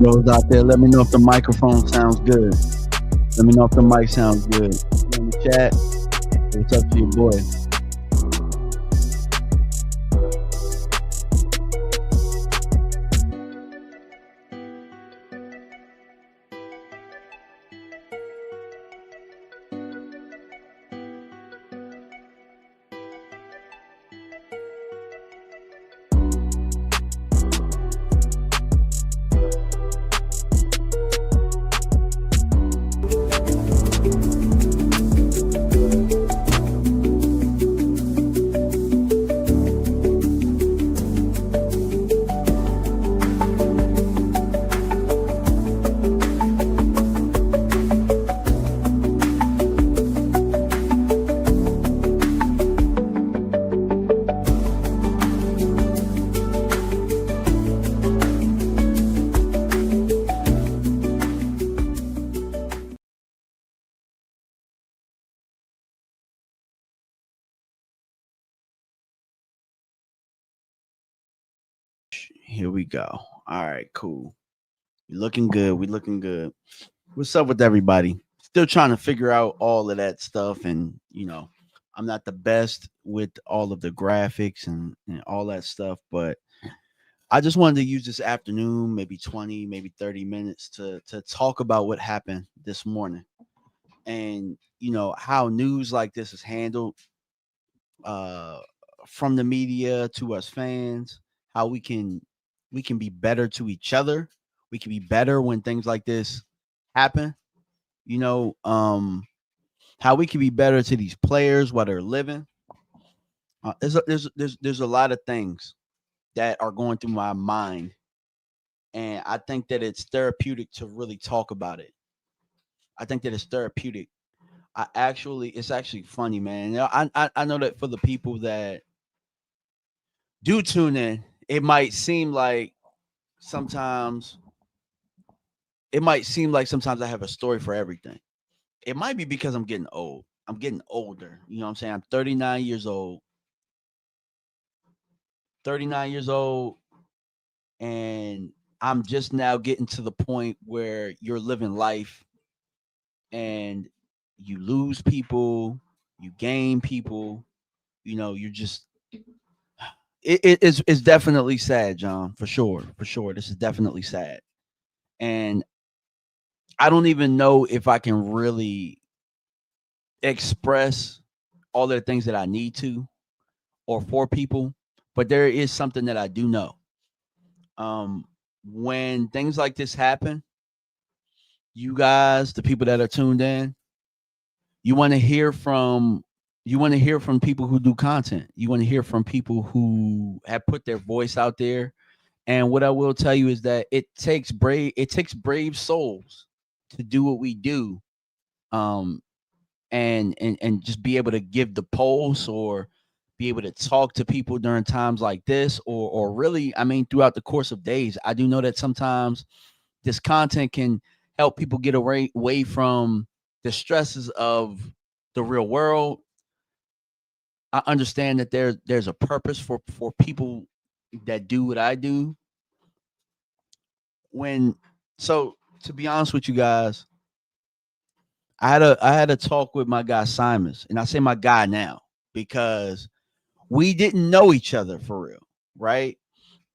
Those out there, let me know if the microphone sounds good. Let me know if the mic sounds good. In the chat, it's up to your boy. Here we go. All right, cool. We looking good. We looking good. What's up with everybody? Still trying to figure out all of that stuff, and I'm not the best with all of the graphics and all that stuff, but I just wanted to use this afternoon, maybe 20, maybe 30 minutes to talk about what happened this morning, and how news like this is handled, uh, from the media to us fans, how we can be better to each other. We can be better when things like this happen. You know, how we can be better to these players while they're living. There's a lot of things that are going through my mind, and I think that it's therapeutic to really talk about it. I think that it's therapeutic. It's actually funny, man. I know that for the people that do tune in, it might seem like sometimes sometimes I have a story for everything. It might be because I'm getting old. I'm getting older. You know what I'm saying? I'm 39 years old. 39 years old, and I'm just now getting to the point where you're living life and you lose people, you gain people, you're just it's definitely sad, John, for sure. For sure. This is definitely sad. And I don't even know if I can really express all the things that I need to or for people, but there is something that I do know. Um, when things like this happen, you guys, the people that are tuned in, you want to hear from people who do content. You want to hear from people who have put their voice out there. And what I will tell you is that it takes brave souls to do what we do. Um, and just be able to give the pulse or be able to talk to people during times like this, or really, I mean, throughout the course of days. I do know that sometimes this content can help people get away from the stresses of the real world. I understand that there's a purpose for people that do what I do. When so to be honest with you guys, I had a talk with my guy Simons, and I say my guy now because we didn't know each other for real, right?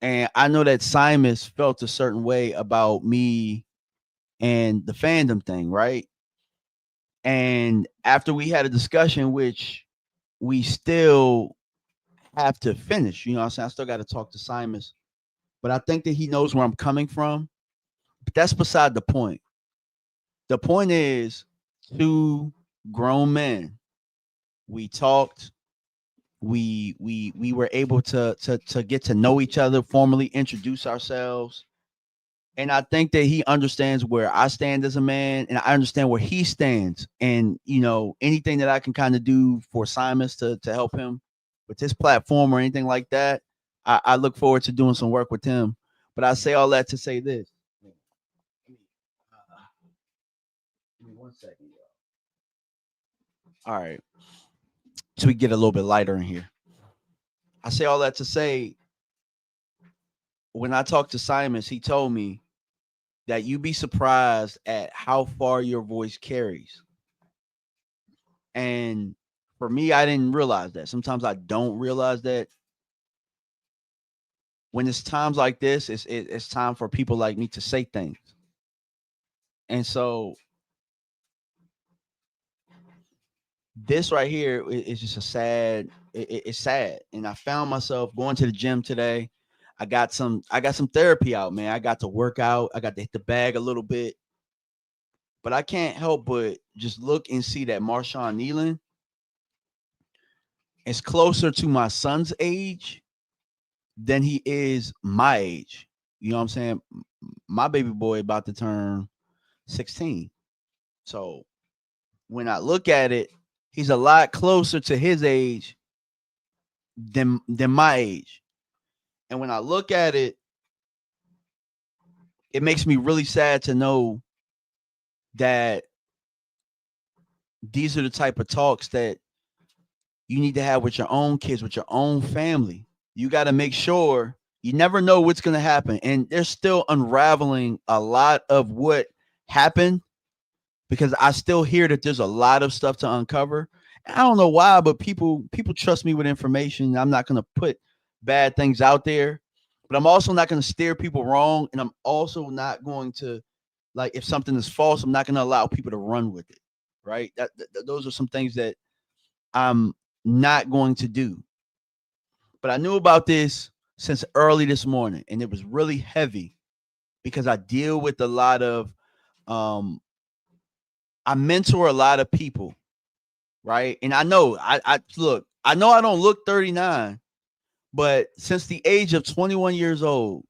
And I know that Simons felt a certain way about me and the fandom thing, right? And after we had a discussion, which we still have to finish, what I'm saying? I still got to talk to Simons, but I think that he knows where I'm coming from. But that's beside the point. The point is, two grown men. We talked. We were able to get to know each other, formally introduce ourselves, and I think that he understands where I stand as a man, and I understand where he stands. And anything that I can kind of do for Simons to help him with his platform or anything like that, I look forward to doing some work with him. But I say all that to say this. Give me 1 second, y'all. All right, so we get a little bit lighter in here. I say all that to say, when I talked to Simons, he told me that you'd be surprised at how far your voice carries. And for me, I didn't realize that. Sometimes I don't realize that. When it's times like this, it's time for people like me to say things. And so this right here is just a sad. It's sad, and I found myself going to the gym today. I got some therapy out, man. I got to work out. I got to hit the bag a little bit, but I can't help but just look and see that Marshawn Kneeland is closer to my son's age than he is my age. You know what I'm saying? My baby boy about to turn 16. So when I look at it, he's a lot closer to his age than my age. And when I look at it, it makes me really sad to know that these are the type of talks that you need to have with your own kids, with your own family. You got to make sure you never know what's going to happen. And they're still unraveling a lot of what happened because I still hear that there's a lot of stuff to uncover. I don't know why, but people trust me with information. I'm not going to put bad things out there, but I'm also not going to steer people wrong, and I'm also not going to, like, if something is false, I'm not going to allow people to run with it. Right? Those are some things that I'm not going to do. But I knew about this since early this morning, and it was really heavy because I deal with a lot of um I mentor a lot of people, right? And I know I look, I know I don't look 39, but since the age of 21 years old,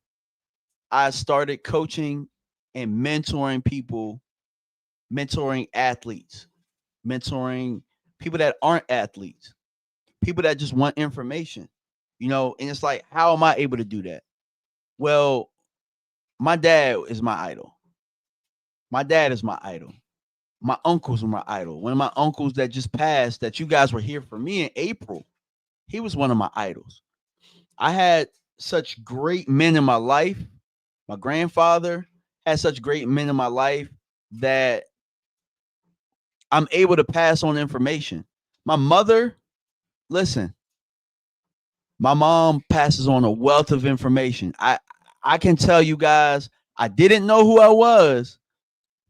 I started coaching and mentoring people, mentoring athletes, mentoring people that aren't athletes, people that just want information, and it's like, how am I able to do that? Well, my dad is my idol. My dad is my idol. My uncles were my idol. One of my uncles that just passed, that you guys were here for me in April, he was one of my idols. I had such great men in my life. My grandfather had such great men in my life that I'm able to pass on information. My mother, listen, my mom passes on a wealth of information. I can tell you guys, I didn't know who I was,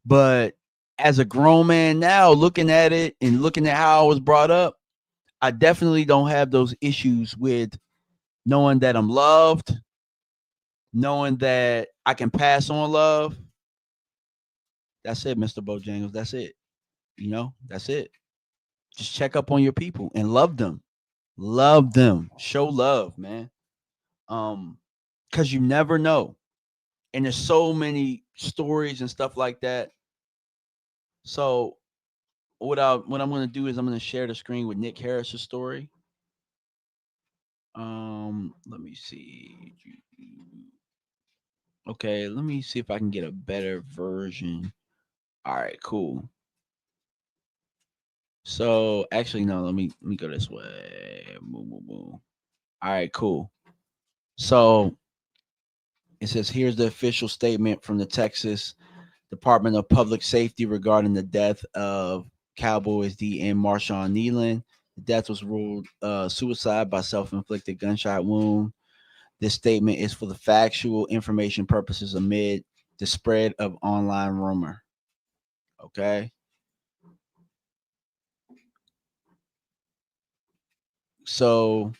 but as a grown man now, looking at it and looking at how I was brought up, I definitely don't have those issues with knowing that I'm loved, knowing that I can pass on love. That's it, Mr. Bojangles. That's it. That's it. Just check up on your people and love them. Love them. Show love, man. Because you never know. And there's so many stories and stuff like that. So what I'm gonna do is I'm gonna share the screen with Nick Harris's story. Let me see. Okay, let me see if I can get a better version. All right, cool. So actually, no, let me go this way. Boom, boom, boom. All right, cool. So it says here's the official statement from the Texas Department of Public Safety regarding the death of Cowboys DN Marshawn Kneeland. The death was ruled suicide by self-inflicted gunshot wound. This statement is for the factual information purposes amid the spread of online rumor. Okay. So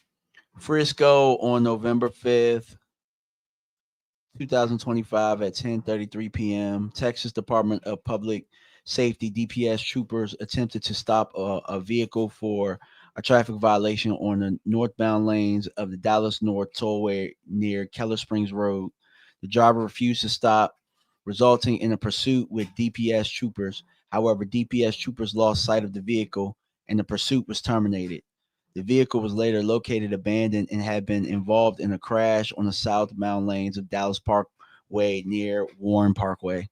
Frisco on November 5th, 2025 at 10:33 p.m. Texas Department of Public Safety DPS troopers attempted to stop a vehicle for a traffic violation on the northbound lanes of the Dallas North Tollway near Keller Springs Road. The driver refused to stop, resulting in a pursuit with DPS troopers. However, DPS troopers lost sight of the vehicle and the pursuit was terminated. The vehicle was later located abandoned and had been involved in a crash on the southbound lanes of Dallas Parkway near Warren Parkway.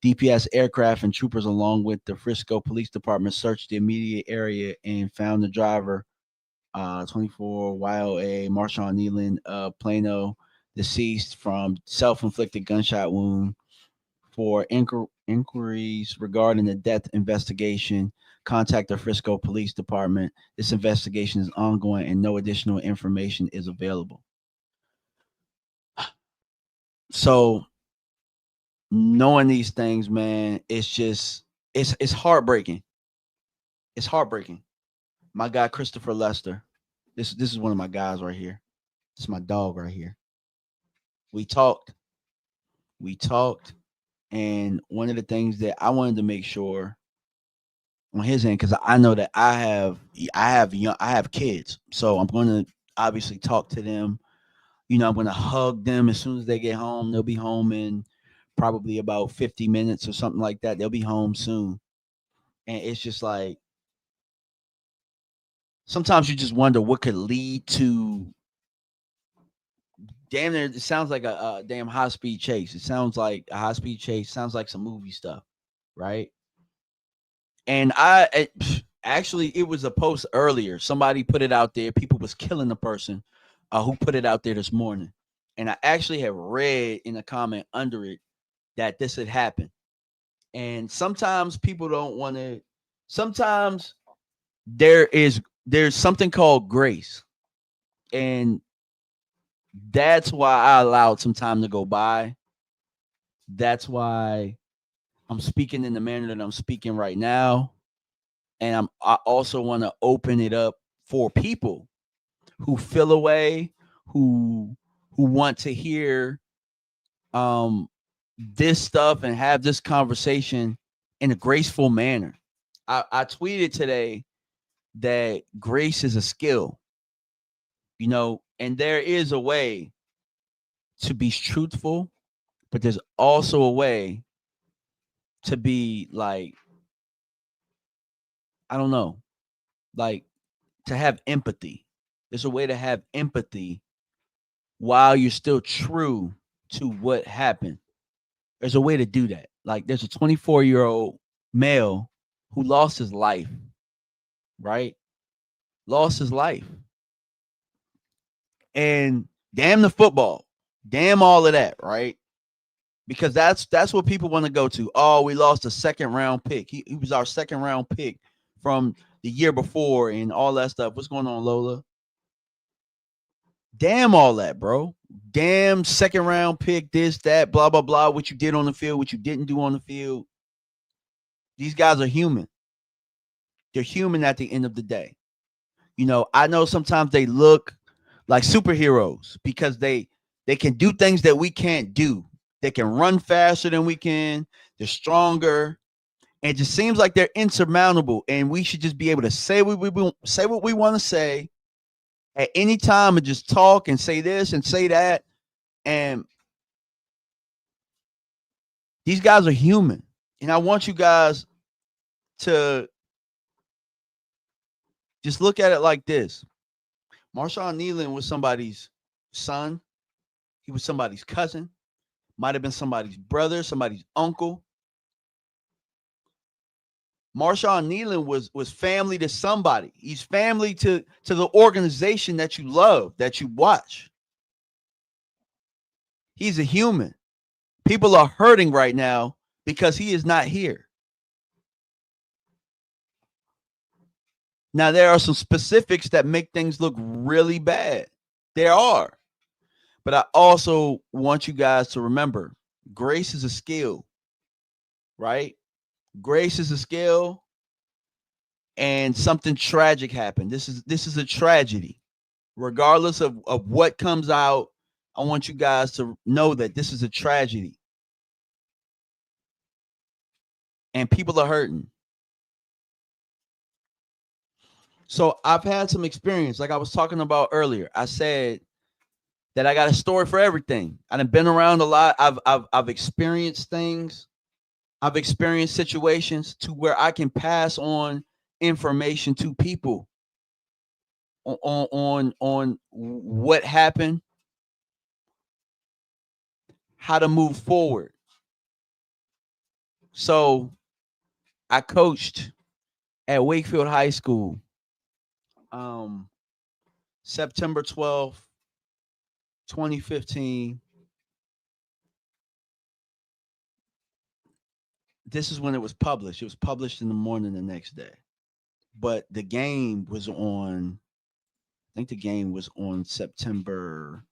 DPS aircraft and troopers, along with the Frisco Police Department, searched the immediate area and found the driver, 24 YOA Marshawn Kneeland of Plano, deceased from self-inflicted gunshot wound For inquiries regarding the death investigation, contact the Frisco Police Department. This investigation is ongoing and no additional information is available. So knowing these things, man, it's heartbreaking. It's heartbreaking. My guy Christopher Lester. This is one of my guys right here. This is my dog right here. We talked. We talked. And one of the things that I wanted to make sure on his end, because I know that I have kids, so I'm going to obviously talk to them. I'm going to hug them as soon as they get home. They'll be home in probably about 50 minutes or something like that. They'll be home soon, and it's just like sometimes you just wonder what could lead to. Damn near, it sounds like a damn high speed chase. It sounds like a high speed chase. Sounds like some movie stuff, right? And actually, it was a post earlier. Somebody put it out there. People was killing the person who put it out there this morning. And I actually have read in a comment under it that this had happened. And sometimes people don't want to. Sometimes there's something called grace, and that's why I allowed some time to go by. That's why I'm speaking in the manner that I'm speaking right now. And I also want to open it up for people who feel away, who want to hear this stuff and have this conversation in a graceful manner. I tweeted today that grace is a skill, and there is a way to be truthful, but there's also a way to be like, I don't know, like to have empathy. There's a way to have empathy while you're still true to what happened. There's a way to do that. Like there's a 24-year-old male who lost his life, right? Lost his life. And damn the football. Damn all of that, right? Because that's what people want to go to. Oh, we lost a second round pick. He was our second round pick from the year before and all that stuff. What's going on, Lola? Damn all that, bro. Damn second round pick, this, that, blah, blah, blah. What you did on the field, what you didn't do on the field. These guys are human. They're human at the end of the day. I know sometimes they look like superheroes because they can do things that we can't do. They can run faster than we can. They're stronger. And it just seems like they're insurmountable. And we should just be able to say what we want to say at any time and just talk and say this and say that. And these guys are human. And I want you guys to just look at it like this. Marshawn Kneeland was somebody's son. He was somebody's cousin. Might have been somebody's brother, somebody's uncle. Marshawn Kneeland was family to somebody. He's family to the organization that you love, that you watch. He's a human. People are hurting right now because he is not here. Now, there are some specifics that make things look really bad. There are. But I also want you guys to remember, grace is a skill, right? Grace is a skill, and something tragic happened. This is a tragedy. Regardless of what comes out, I want you guys to know that this is a tragedy. And people are hurting. So I've had some experience, like I was talking about earlier. I said that I got a story for everything. I've been around a lot. I've experienced things. I've experienced situations to where I can pass on information to people on what happened, how to move forward. So I coached at Wakefield High School September 12th, 2015 This is when it was published. It was published in the morning the next day. But the game was on, I think the game was on September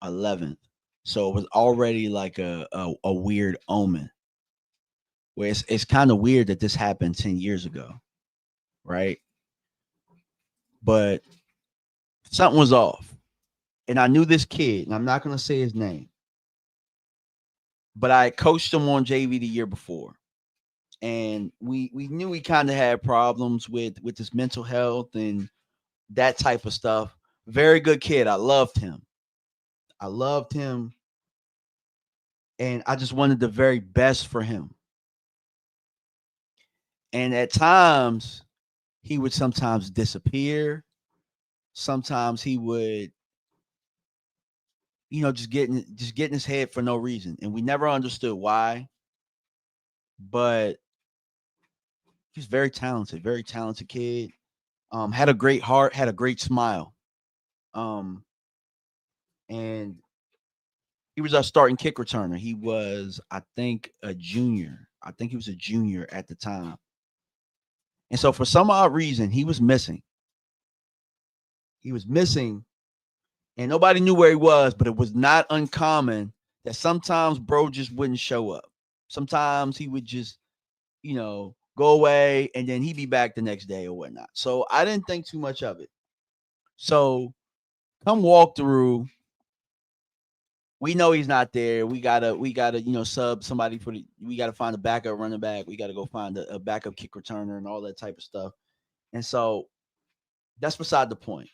11th. So it was already like a weird omen where it's kind of weird that this happened 10 years ago, right? But something was off. And I knew this kid, and I'm not going to say his name, but I coached him on JV the year before. And we knew he kind of had problems with his mental health and that type of stuff. Very good kid. I loved him. I loved him. And I just wanted the very best for him. And at times, he would sometimes disappear. Sometimes he would, just getting his head for no reason. And we never understood why. But he's very talented kid. Had a great heart, had a great smile. And he was our starting kick returner. He was, I think, a junior. I think he was a junior at the time. And so for some odd reason, he was missing. He was missing, and nobody knew where he was, but it was not uncommon that sometimes bro just wouldn't show up. Sometimes he would just, go away, and then he'd be back the next day or whatnot. So I didn't think too much of it. So come walk through. We know he's not there. We gotta, sub somebody we gotta find a backup running back. We gotta go find a backup kick returner and all that type of stuff. And so that's beside the point.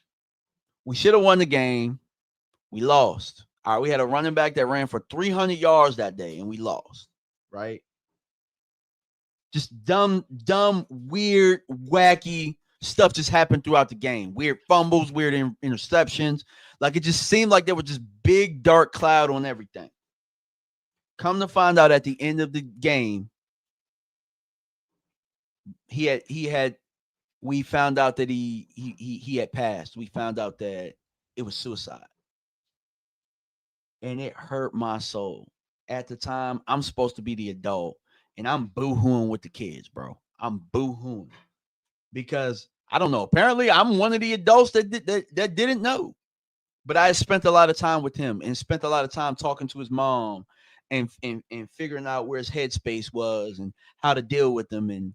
We should have won the game. We lost. All right, we had a running back that ran for 300 yards that day, and we lost, right? Just dumb, weird, wacky stuff just happened throughout the game. Weird fumbles, weird interceptions. Like, it just seemed like there was this big, dark cloud on everything. Come to find out at the end of the game, we found out that he had passed. We found out that it was suicide. And it hurt my soul. At the time, I'm supposed to be the adult, and I'm boo-hooing with the kids, bro. I'm boo-hooing. Because, I don't know, apparently I'm one of the adults that didn't know. But I spent a lot of time with him and spent a lot of time talking to his mom and figuring out where his headspace was and how to deal with him and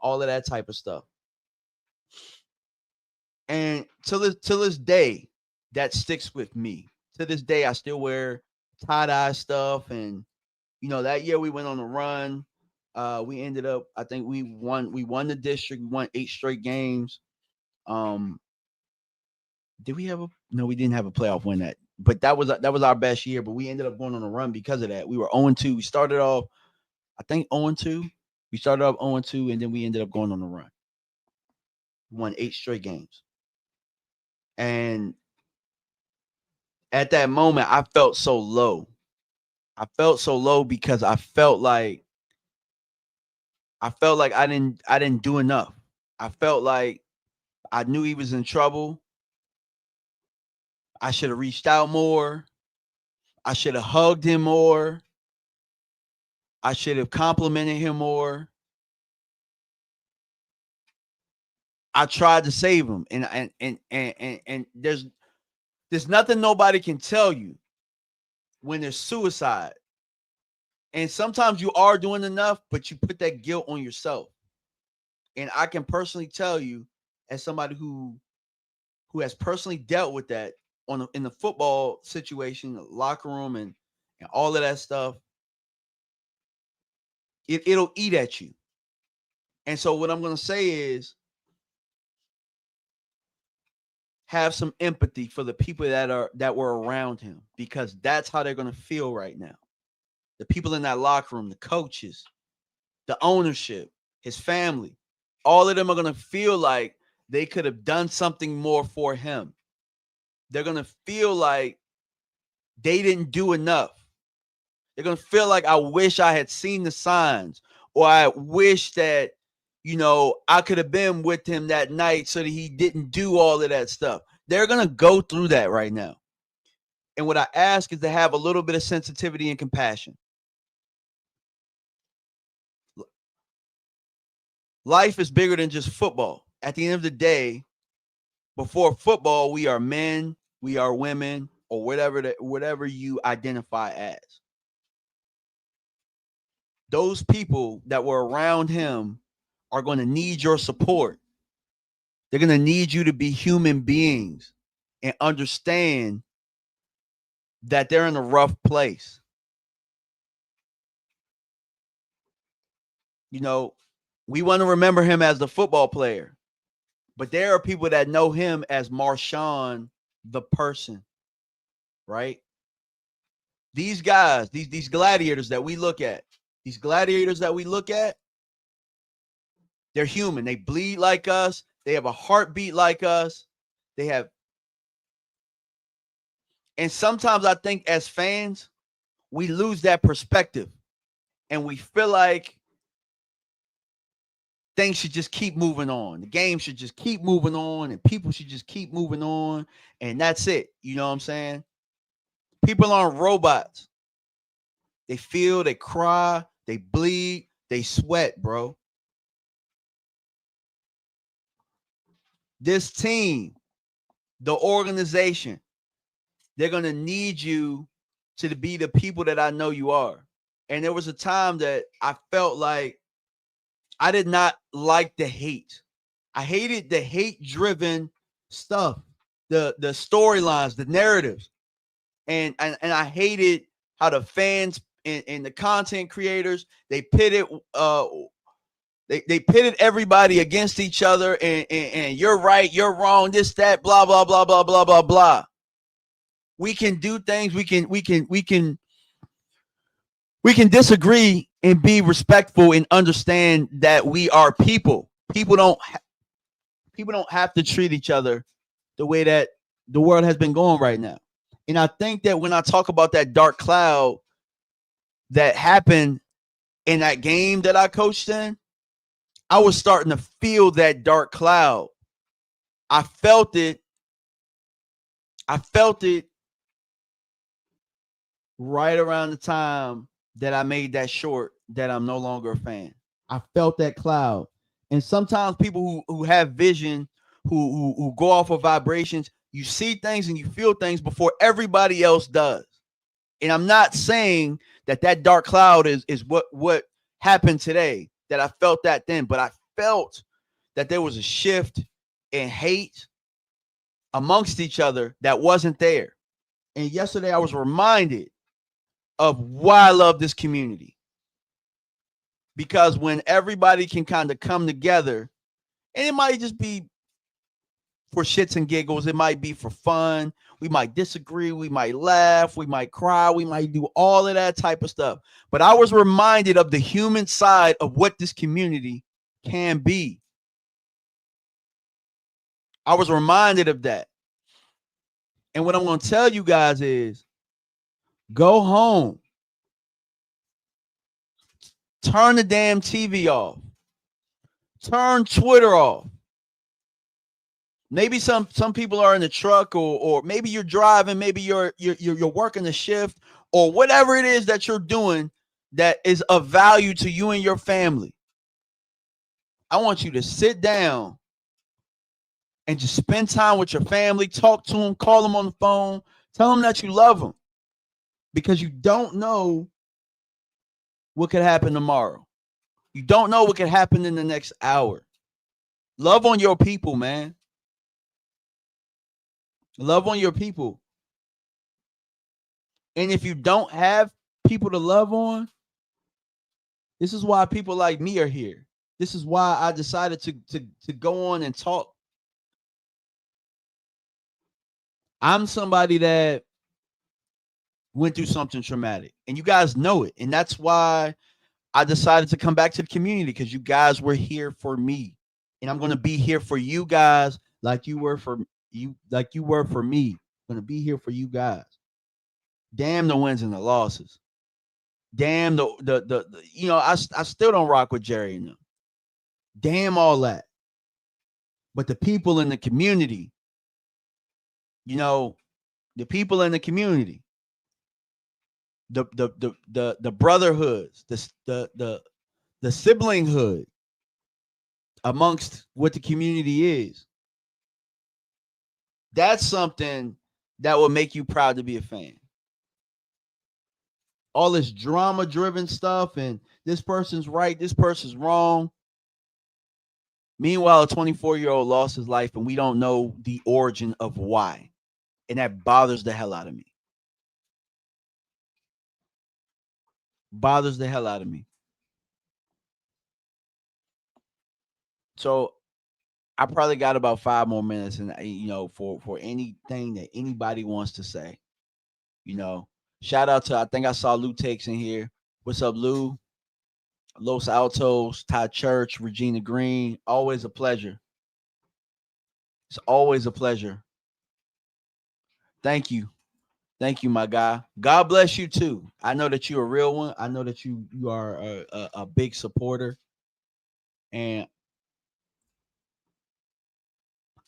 all of that type of stuff. And till this day, that sticks with me. To this day, I still wear tie-dye stuff. And, that year we went on a run. We ended up, I think we won the district. We won 8 straight games. Did we have no, we didn't have a playoff win that, but that was our best year. But we ended up going on a run because of that. We were 0-2. We started off, I think, 0-2. We started off 0-2, and then we ended up going on a run. We won 8 straight games. And at that moment, I felt so low. I felt so low because I felt like I didn't do enough. I felt like I knew he was in trouble. I should have reached out more. I should have hugged him more. I should have complimented him more. I tried to save him, and there's nothing nobody can tell you when there's suicide. And sometimes you are doing enough, but you put that guilt on yourself. And I can personally tell you, as somebody who has personally dealt with that in the football situation, the locker room, and all of that stuff, it'll eat at you. And so what I'm going to say is, have some empathy for the people that were around him, because that's how they're going to feel right now. The people in that locker room, the coaches, the ownership, his family, all of them are going to feel like they could have done something more for him. They're going to feel like they didn't do enough. They're going to feel like, I wish I had seen the signs, or I wish that, I could have been with him that night so that he didn't do all of that stuff. They're going to go through that right now. And what I ask is to have a little bit of sensitivity and compassion. Life is bigger than just football. At the end of the day, before football, we are men, we are women, or whatever you identify as. Those people that were around him are going to need your support. They're going to need you to be human beings and understand that they're in a rough place. You know, we want to remember him as the football player, but there are people that know him as Marshawn, the person, right? These guys, these gladiators that we look at, they're human. They bleed like us. They have a heartbeat like us. They have, and sometimes I think as fans, we lose that perspective and we feel like things should just keep moving on. The game should just keep moving on and people should just keep moving on. And that's it. You know what I'm saying? People aren't robots. They feel, they cry, they bleed, they sweat, bro. This team, the organization, they're going to need you to be the people that I know you are. And there was a time that I felt like I did not like the hate. I hated the hate-driven stuff, the storylines, the narratives. And I hated how the fans and the content creators, they pitted they pitted everybody against each other and you're right, you're wrong, this, that, blah, blah, blah, blah, blah, blah, blah. We can do things, we can disagree and be respectful and understand that we are people. People don't have to treat each other the way that the world has been going right now. And I think that when I talk about that dark cloud that happened in that game that I coached in, I was starting to feel that dark cloud. I felt it right around the time that I made that short that I'm no longer a fan. I felt that cloud. And sometimes people who have vision, who go off of vibrations, you see things and you feel things before everybody else does. And I'm not saying that dark cloud is what happened today, that I felt that then, but I felt that there was a shift in hate amongst each other that wasn't there. And yesterday I was reminded of why I love this community. Because when everybody can kind of come together, and it might just be for shits and giggles, it might be for fun, we might disagree, we might laugh, we might cry, we might do all of that type of stuff. But I was reminded of the human side of what this community can be. I was reminded of that. And what I'm going to tell you guys is go home. Turn the damn TV off. Turn Twitter off. Maybe some people are in the truck or maybe you're driving, maybe you're working the shift or whatever it is that you're doing that is of value to you and your family. I want you to sit down and just spend time with your family, talk to them, call them on the phone, tell them that you love them, because you don't know what could happen tomorrow. You don't know what could happen in the next hour. Love on your people, man. Love on your people. And if you don't have people to love on, this is why people like me are here. This is why I decided to go on and talk. I'm somebody that went through something traumatic, and you guys know it. And that's why I decided to come back to the community, because you guys were here for me. And I'm going to be here for you guys like you were for you, like you were for me. I'm going to be here for you guys. Damn the wins and the losses. Damn the you know, I still don't rock with Jerry and them. Damn all that. But the people in the community, you know, the people in the community, the brotherhoods, the siblinghood, amongst what the community is. That's something that will make you proud to be a fan. All this drama driven stuff and this person's right, this person's wrong. Meanwhile, a 24-year-old lost his life and we don't know the origin of why. And that bothers the hell out of me. Bothers the hell out of me. So I probably got about 5 more minutes, and for anything that anybody wants to say, shout out to, I think I saw Lou Takes in here. What's up, Lou? Los Altos, Todd Church, Regina Green. Always a pleasure. It's always a pleasure. Thank you. Thank you, my guy. God bless you too. I know that you're a real one. I know that you are a big supporter. And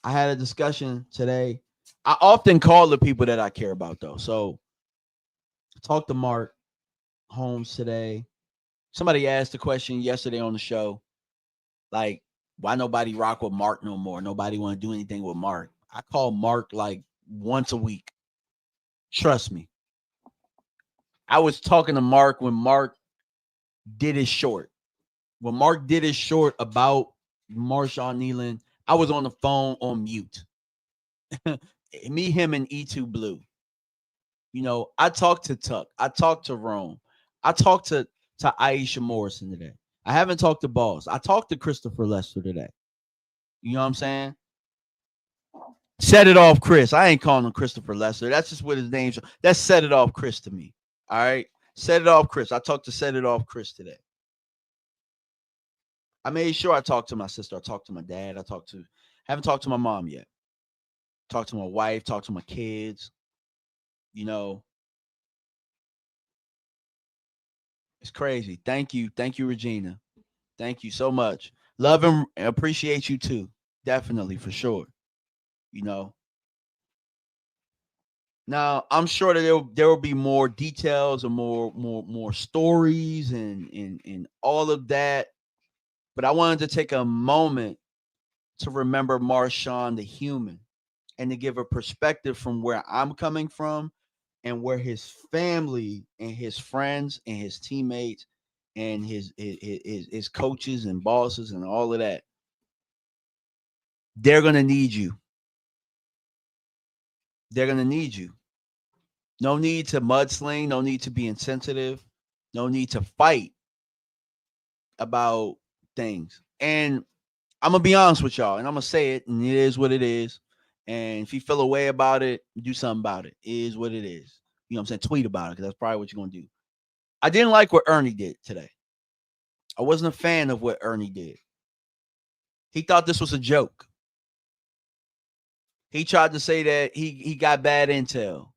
I had a discussion today. I often call the people that I care about, though. So I talked to Mark Holmes today. Somebody asked the question yesterday on the show, like, why nobody rock with Mark no more? Nobody want to do anything with Mark. I call Mark like once a week. Trust me. I was talking to Mark when Mark did his short. When Mark did his short about Marshawn Kneeland, I was on the phone on mute. Me, him, and E2 Blue. I talked to Tuck. I talked to Rome. I talked to Aisha Morrison today. I haven't talked to Boss. I talked to Christopher Lester today. You know what I'm saying? Set it off, Chris. I ain't calling him Christopher Lester. That's just what his name's. That's Set It Off, Chris to me. All right? Set It Off, Chris. I talked to Set It Off, Chris today. I made sure I talked to my sister. I talked to my dad. Haven't talked to my mom yet. Talked to my wife. Talked to my kids. It's crazy. Thank you. Thank you, Regina. Thank you so much. Love and appreciate you too. Definitely, for sure. Now I'm sure that there will be more details and more stories and all of that. But I wanted to take a moment to remember Marshawn the human and to give a perspective from where I'm coming from and where his family and his friends and his teammates and his coaches and bosses and all of that. They're going to need you. They're going to need you. No need to mudsling. No need to be insensitive. No need to fight about things. And I'm going to be honest with y'all, and I'm going to say it, and it is what it is. And if you feel a way about it, do something about it. It is what it is. You know what I'm saying? Tweet about it, because that's probably what you're going to do. I didn't like what Ernie did today. I wasn't a fan of what Ernie did. He thought this was a joke. He tried to say that he got bad intel.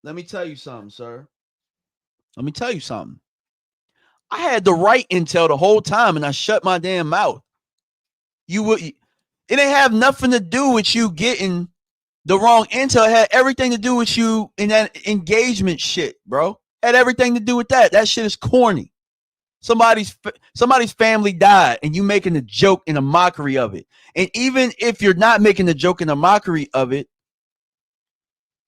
Let me tell you something, sir. Let me tell you something. I had the right intel the whole time, and I shut my damn mouth. It didn't have nothing to do with you getting the wrong intel. It had everything to do with you in that engagement shit, bro. Had everything to do with that. That shit is corny. Somebody's family died, and you making a joke and a mockery of it. And even if you're not making a joke and a mockery of it,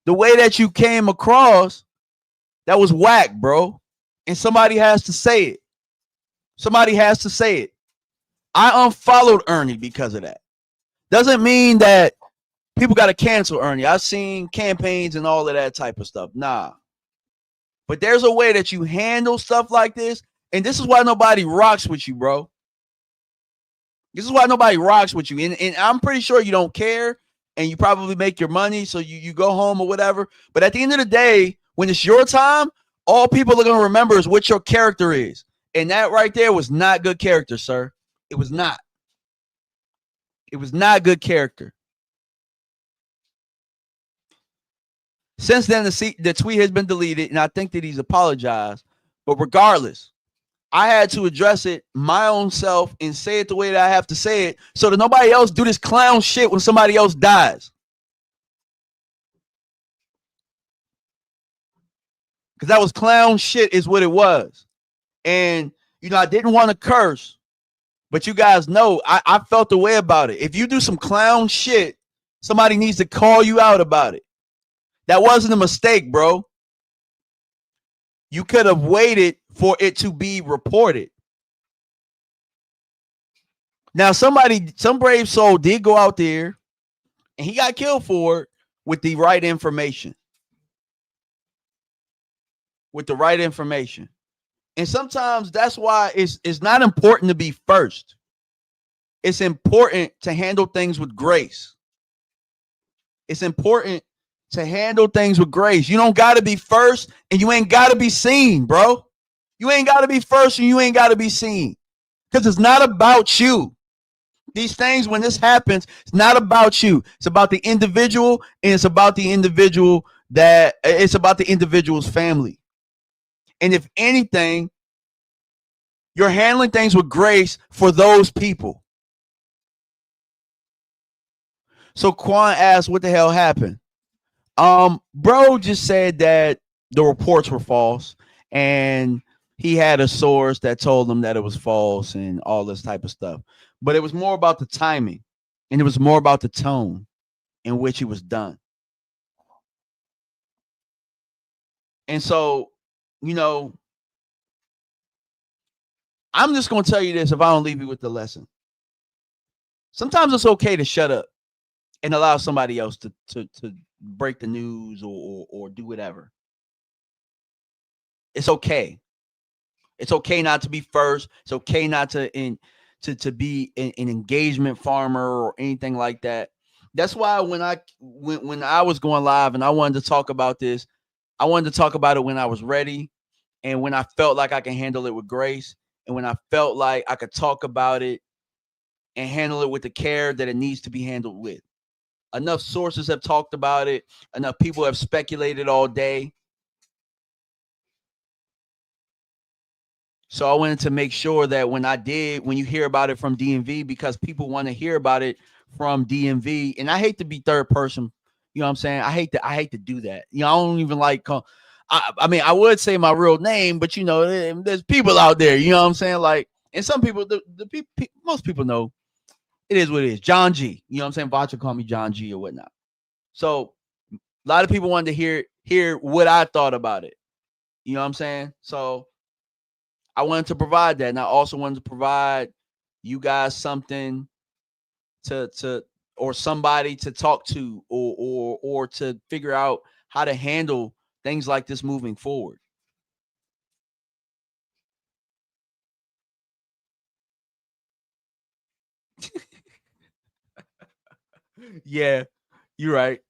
the way that you came across, that was whack, bro. And somebody has to say it. Somebody has to say it. I unfollowed Ernie because of that. Doesn't mean that people got to cancel Ernie. I've seen campaigns and all of that type of stuff. Nah. But there's a way that you handle stuff like this. And this is why nobody rocks with you, bro. This is why nobody rocks with you. And I'm pretty sure you don't care. And you probably make your money. So you go home or whatever. But at the end of the day, when it's your time, all people are going to remember is what your character is. And that right there was not good character, sir. It was not. It was not good character. Since then, the tweet has been deleted, and I think that he's apologized. But regardless, I had to address it my own self and say it the way that I have to say it so that nobody else do this clown shit when somebody else dies. Because that was clown shit is what it was. And, I didn't want to curse. But you guys know I felt the way about it. If you do some clown shit, somebody needs to call you out about it. That wasn't a mistake, bro. You could have waited for it to be reported. Now, some brave soul did go out there and he got killed for it with the right information. With the right information. And sometimes that's why it's not important to be first. It's important to handle things with grace. It's important to handle things with grace. You don't got to be first and you ain't got to be seen, bro. You ain't got to be first and you ain't got to be seen because it's not about you. These things, when this happens, it's not about you. It's about the individual, and it's about the individual's family. And if anything, you're handling things with grace for those people. So Quan asked, what the hell happened? Bro just said that the reports were false and he had a source that told him that it was false and all this type of stuff. But it was more about the timing and it was more about the tone in which it was done. And so, you know, I'm just going to tell you this if I don't leave you with the lesson. Sometimes it's okay to shut up and allow somebody else to break the news or do whatever. It's okay. It's okay not to be first. It's okay not to be an engagement farmer or anything like that. That's why when I was going live and I wanted to talk about this, I wanted to talk about it when I was ready and when I felt like I can handle it with grace and when I felt like I could talk about it and handle it with the care that it needs to be handled with. Enough sources have talked about it. Enough people have speculated all day. So I wanted to make sure that when you hear about it from DMV, because people want to hear about it from DMV, and I hate to be third person, you know what I'm saying? I hate to do that. You know, I don't even like, I mean, I would say my real name, but you know, there's people out there, you know what I'm saying? Like, and some people, most people know it is what it is. John G, you know what I'm saying? Vacha call me John G or whatnot. So a lot of people wanted to hear what I thought about it. You know what I'm saying? So I wanted to provide that, and I also wanted to provide you guys something to or somebody to talk to or to figure out how to handle things like this moving forward. Yeah, you're right.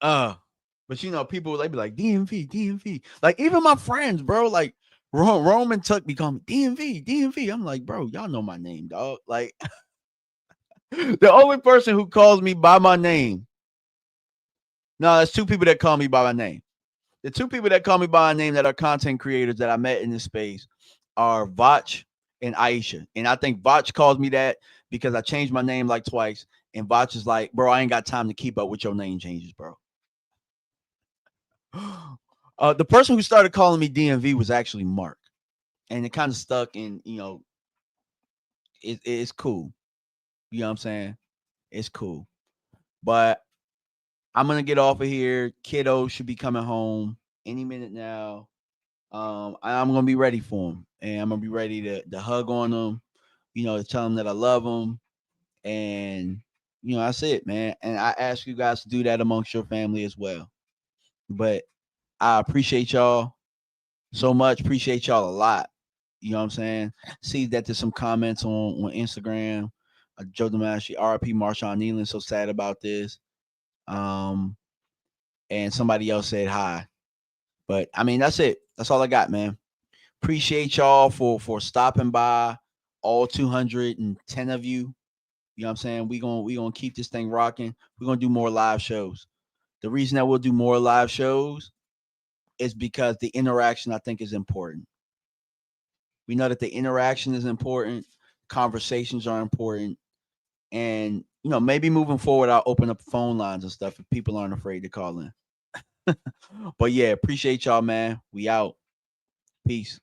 But you know, people they be like DMV. Like even my friends, bro, like Roman Tuck be calling me DMV. I'm like, bro, y'all know my name, dog. Like the only person who calls me by my name. No, there's two people that call me by my name. The two people that call me by my name that are content creators that I met in this space are Vach and Aisha. And I think Vach calls me that because I changed my name like twice. And Vach is like, bro, I ain't got time to keep up with your name changes, bro. The person who started calling me DMV was actually Mark. And it kind of stuck and, you know, it's cool. You know what I'm saying? It's cool. But I'm going to get off of here. Kiddo should be coming home any minute now. I'm gonna be ready for him, and I'm gonna be ready to hug on him, you know, to tell him that I love him, and you know that's it, man. And I ask you guys to do that amongst your family as well. But I appreciate y'all so much. Appreciate y'all a lot. You know what I'm saying? See that there's some comments on Instagram. Joe Damashi, RP Marshawn Kneeland, so sad about this. Um, and somebody else said hi. But I mean, that's it. That's all I got, man. Appreciate y'all for stopping by, all 210 of you. You know what I'm saying? We gonna keep this thing rocking. We're gonna do more live shows. The reason that we'll do more live shows is because the interaction I think is important. We know that the interaction is important, conversations are important, and you know, maybe moving forward, I'll open up phone lines and stuff if people aren't afraid to call in. But yeah, appreciate y'all, man. We out. Peace.